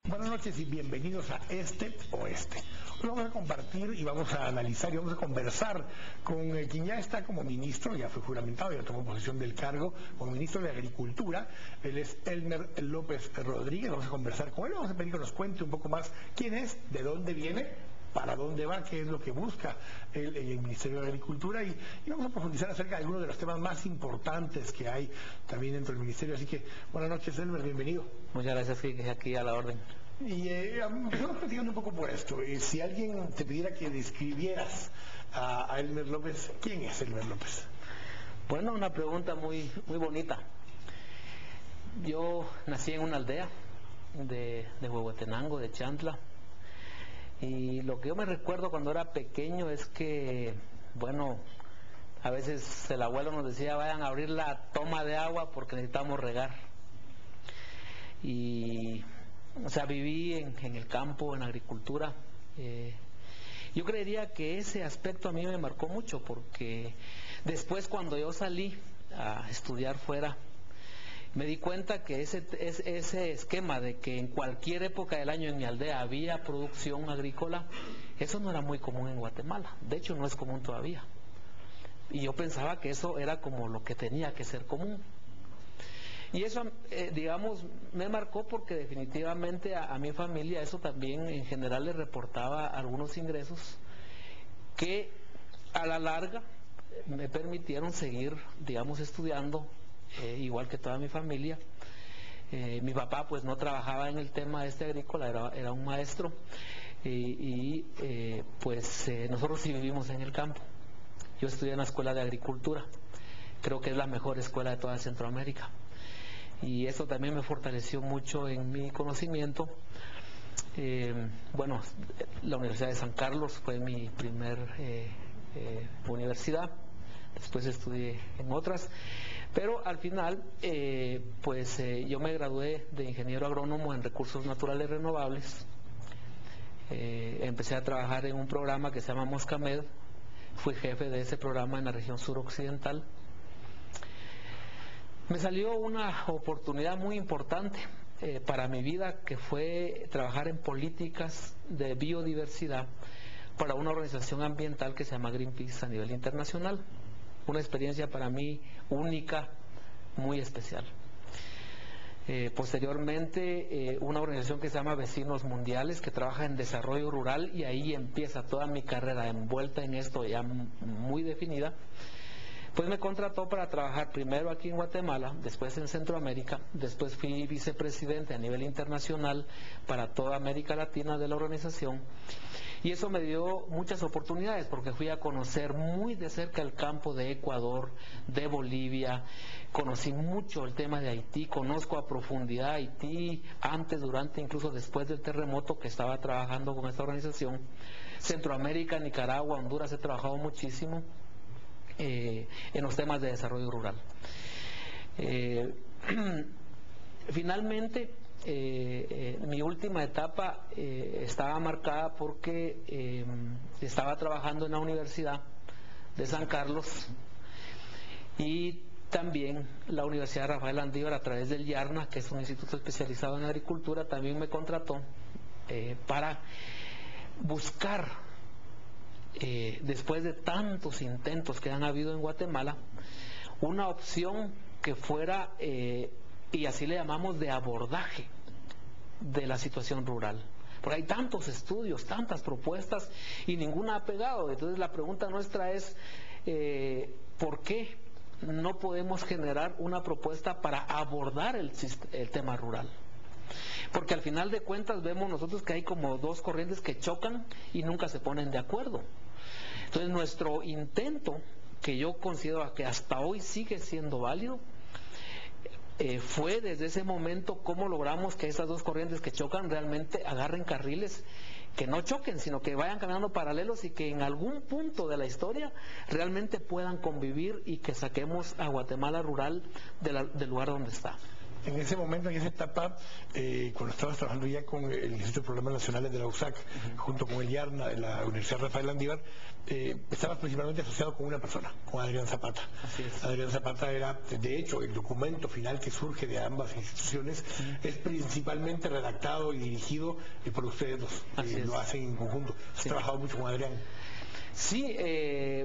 Buenas noches y bienvenidos a Este Oeste. Hoy vamos a compartir y vamos a analizar y vamos a conversar con quien ya está como ministro, ya fue juramentado, ya tomó posesión del cargo como ministro de Agricultura. Él es Elmer López Rodríguez. Vamos a conversar con él, vamos a pedir que nos cuente un poco más quién es, de dónde viene, para dónde va, qué es lo que busca el Ministerio de Agricultura y vamos a profundizar acerca de algunos de los temas más importantes que hay también dentro del Ministerio. Así que buenas noches, Elmer, bienvenido. Muchas gracias, que aquí a la orden. Y empezamos platicando un poco por esto. Si alguien te pidiera que describieras a Elmer López, ¿quién es Elmer López? Bueno, una pregunta muy bonita. Yo nací en una aldea de Huehuetenango, de Chantla. Y lo que yo me recuerdo cuando era pequeño es que, bueno, a veces el abuelo nos decía, vayan a abrir la toma de agua porque necesitamos regar. Y, o sea, viví en el campo, en la agricultura. Yo creería que ese aspecto a mí me marcó mucho porque después cuando yo salí a estudiar fuera, me di cuenta que ese esquema de que en cualquier época del año en mi aldea había producción agrícola, eso no era muy común en Guatemala. De hecho, no es común todavía. Y yo pensaba que eso era como lo que tenía que ser común. Y eso, digamos, me marcó porque definitivamente a mi familia eso también en general le reportaba algunos ingresos que a la larga me permitieron seguir, digamos, estudiando. Igual que toda mi familia. Mi papá pues no trabajaba en el tema agrícola, era un maestro pues nosotros sí vivimos en el campo. Yo estudié en la escuela de agricultura, creo que es la mejor escuela de toda Centroamérica y eso también me fortaleció mucho en mi conocimiento. Bueno, la Universidad de San Carlos fue mi primer universidad. Después estudié en otras, pero al final yo me gradué de ingeniero agrónomo en recursos naturales renovables. Empecé a trabajar en un programa que se llama Moscamed. Fui jefe de ese programa en la región suroccidental. Me salió una oportunidad muy importante para mi vida, que fue trabajar en políticas de biodiversidad para una organización ambiental que se llama Greenpeace a nivel internacional. Una experiencia para mí única, muy especial. Posteriormente, una organización que se llama Vecinos Mundiales, que trabaja en desarrollo rural, y ahí empieza toda mi carrera envuelta en esto ya muy definida. Pues me contrató para trabajar primero aquí en Guatemala, después en Centroamérica, después fui vicepresidente a nivel internacional para toda América Latina de la organización. Y eso me dio muchas oportunidades porque fui a conocer muy de cerca el campo de Ecuador, de Bolivia, conocí mucho el tema de Haití, conozco a profundidad Haití antes, durante, incluso después del terremoto que estaba trabajando con esta organización. Centroamérica, Nicaragua, Honduras, he trabajado muchísimo en los temas de desarrollo rural. Finalmente, mi última etapa estaba marcada porque estaba trabajando en la Universidad de San Carlos y también la Universidad Rafael Andívar a través del YARNA, que es un instituto especializado en agricultura, también me contrató para buscar, después de tantos intentos que han habido en Guatemala, una opción que fuera, y así le llamamos, de abordaje de la situación rural. Porque hay tantos estudios, tantas propuestas y ninguna ha pegado. Entonces la pregunta nuestra es, ¿por qué no podemos generar una propuesta para abordar el tema rural? Porque al final de cuentas vemos nosotros que hay como dos corrientes que chocan y nunca se ponen de acuerdo. Entonces nuestro intento, que yo considero que hasta hoy sigue siendo válido, fue desde ese momento cómo logramos que esas dos corrientes que chocan realmente agarren carriles que no choquen, sino que vayan caminando paralelos y que en algún punto de la historia realmente puedan convivir y que saquemos a Guatemala rural del lugar donde está. En ese momento, en esa etapa, cuando estabas trabajando ya con el Instituto de Problemas Nacionales de la USAC, junto con el IARNA de la Universidad Rafael Landívar, estabas principalmente asociado con una persona, con Adrián Zapata. Así es. Adrián Zapata era, de hecho, el documento final que surge de ambas instituciones es principalmente redactado y dirigido por ustedes dos. Lo hacen en conjunto. Has trabajado mucho con Adrián. Sí,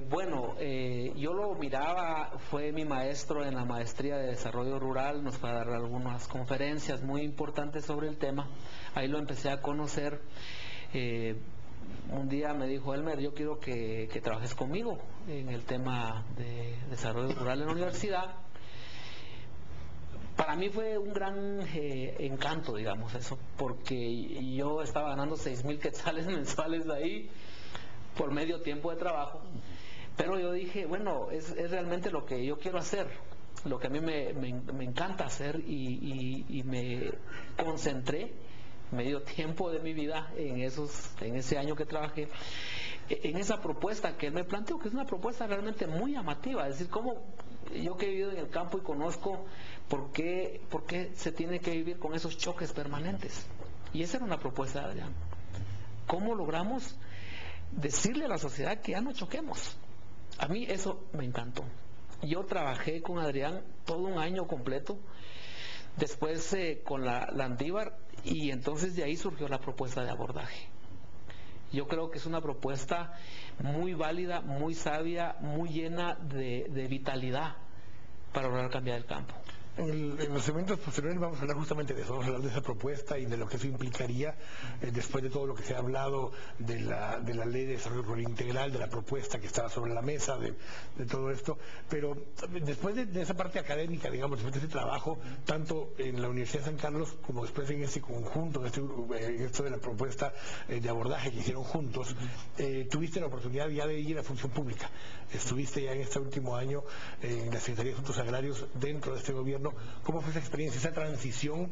bueno, yo lo miraba, fue mi maestro en la maestría de desarrollo rural, nos fue a dar algunas conferencias muy importantes sobre el tema, ahí lo empecé a conocer. Un día me dijo: Elmer, yo quiero que trabajes conmigo en el tema de desarrollo rural en la universidad. Para mí fue un gran encanto, digamos, eso, porque yo estaba ganando 6,000 quetzales mensuales de ahí por medio tiempo de trabajo, pero yo dije, bueno, es realmente lo que yo quiero hacer, lo que a mí me encanta hacer, y me concentré medio tiempo de mi vida en ese año que trabajé en esa propuesta que él me planteó, que es una propuesta realmente muy llamativa. Es decir, como yo que he vivido en el campo y conozco por qué se tiene que vivir con esos choques permanentes, y esa era una propuesta de Adrián. ¿Cómo logramos decirle a la sociedad que ya no choquemos? A mí eso me encantó. Yo trabajé con Adrián todo un año completo, después con la Landívar, y entonces de ahí surgió la propuesta de abordaje. Yo creo que es una propuesta muy válida, muy sabia, muy llena de vitalidad para lograr cambiar el campo. En los eventos posteriores vamos a hablar justamente de eso, vamos a hablar de esa propuesta y de lo que eso implicaría después de todo lo que se ha hablado de la Ley de Desarrollo Rural Integral, de la propuesta que estaba sobre la mesa, de todo esto. Pero después de esa parte académica, digamos, después de ese trabajo, tanto en la Universidad de San Carlos como después en ese conjunto, en esto de la propuesta de abordaje que hicieron juntos, tuviste la oportunidad ya de ir a función pública. Estuviste ya en este último año en la Secretaría de Asuntos Agrarios dentro de este gobierno. ¿Cómo fue esa experiencia, esa transición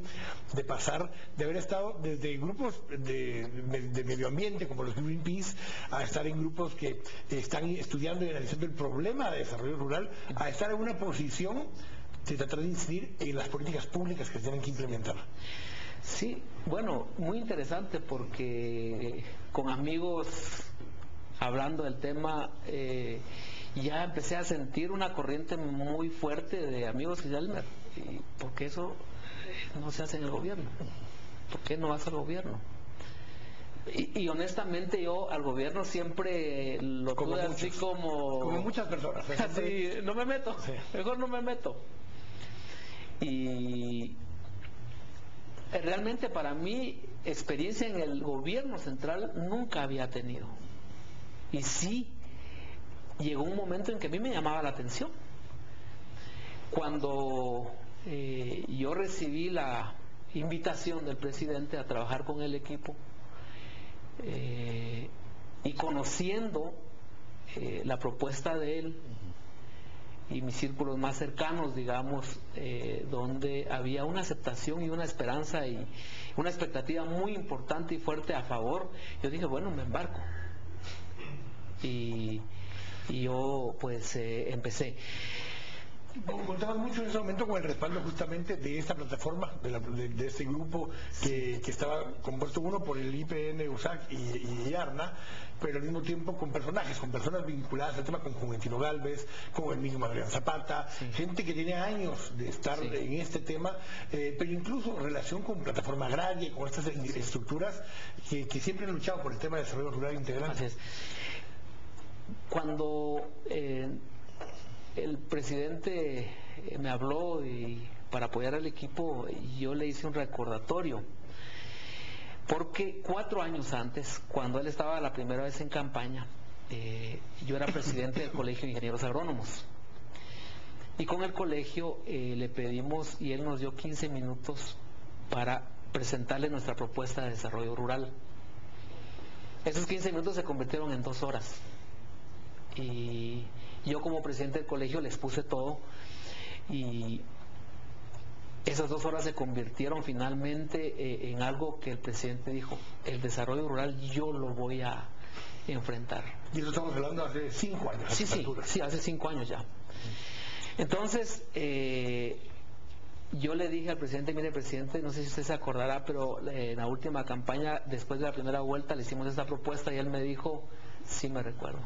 de pasar, de haber estado desde grupos de medio ambiente como los Greenpeace, a estar en grupos que están estudiando y analizando el problema de desarrollo rural, a estar en una posición de tratar de incidir en las políticas públicas que se tienen que implementar? Sí, bueno, muy interesante, porque con amigos hablando del tema, ya empecé a sentir una corriente muy fuerte de amigos que dicen: ¿por qué eso no se hace en el gobierno? ¿Por qué no hace el gobierno? Y honestamente yo al gobierno siempre lo tuve así como muchas personas. Así, no me meto, sí. Mejor no me meto. Y realmente para mí experiencia en el gobierno central nunca había tenido. Y sí, llegó un momento en que a mí me llamaba la atención. Cuando yo recibí la invitación del presidente a trabajar con el equipo, y conociendo la propuesta de él y mis círculos más cercanos, digamos, donde había una aceptación y una esperanza y una expectativa muy importante y fuerte a favor, yo dije, bueno, me embarco. Y yo pues empecé. Contabas mucho en ese momento con el respaldo justamente de esta plataforma, de este grupo que estaba compuesto uno por el IPN, USAC y IARNA, pero al mismo tiempo con personas vinculadas al tema, con Juventino Galvez, con el mismo Adrián Zapata, sí. Gente que tiene años de estar en este tema, pero incluso en relación con plataforma agraria y con estas estructuras que siempre han luchado por el tema de desarrollo rural integral. Así es. Cuando el presidente me habló para apoyar al equipo, yo le hice un recordatorio, porque 4 años antes, cuando él estaba la primera vez en campaña, yo era presidente del Colegio de Ingenieros Agrónomos, y con el colegio le pedimos, y él nos dio 15 minutos para presentarle nuestra propuesta de desarrollo rural. Esos 15 minutos se convirtieron en 2 horas. Y yo como presidente del colegio les puse todo, y esas 2 horas se convirtieron finalmente en algo que el presidente dijo: el desarrollo rural yo lo voy a enfrentar. Y eso estamos hablando hace 5 años. Sí, hace 5 años ya. Entonces yo le dije al presidente, mire presidente, no sé si usted se acordará, pero en la última campaña, después de la primera vuelta, le hicimos esta propuesta y él me dijo, sí me recuerdo.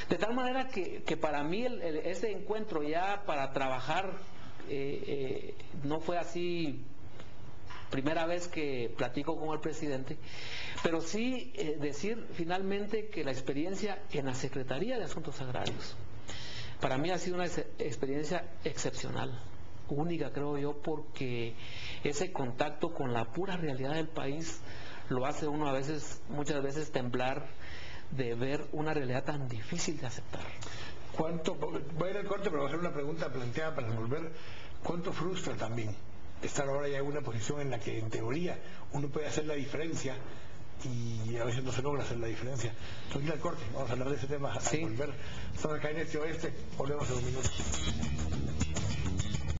De tal manera que para mí ese encuentro ya para trabajar no fue así primera vez que platico con el presidente, pero sí decir finalmente que la experiencia en la Secretaría de Asuntos Agrarios para mí ha sido una experiencia excepcional, única creo yo, porque ese contacto con la pura realidad del país lo hace uno muchas veces temblar de ver una realidad tan difícil de aceptar. Voy a ir al corte, pero voy a hacer una pregunta planteada para resolver. ¿Cuánto frustra también estar ahora ya en una posición en la que en teoría uno puede hacer la diferencia y a veces no se logra hacer la diferencia? Entonces ir al corte, vamos a hablar de ese tema al volver. Estamos acá en Este Oeste, volvemos en un minuto.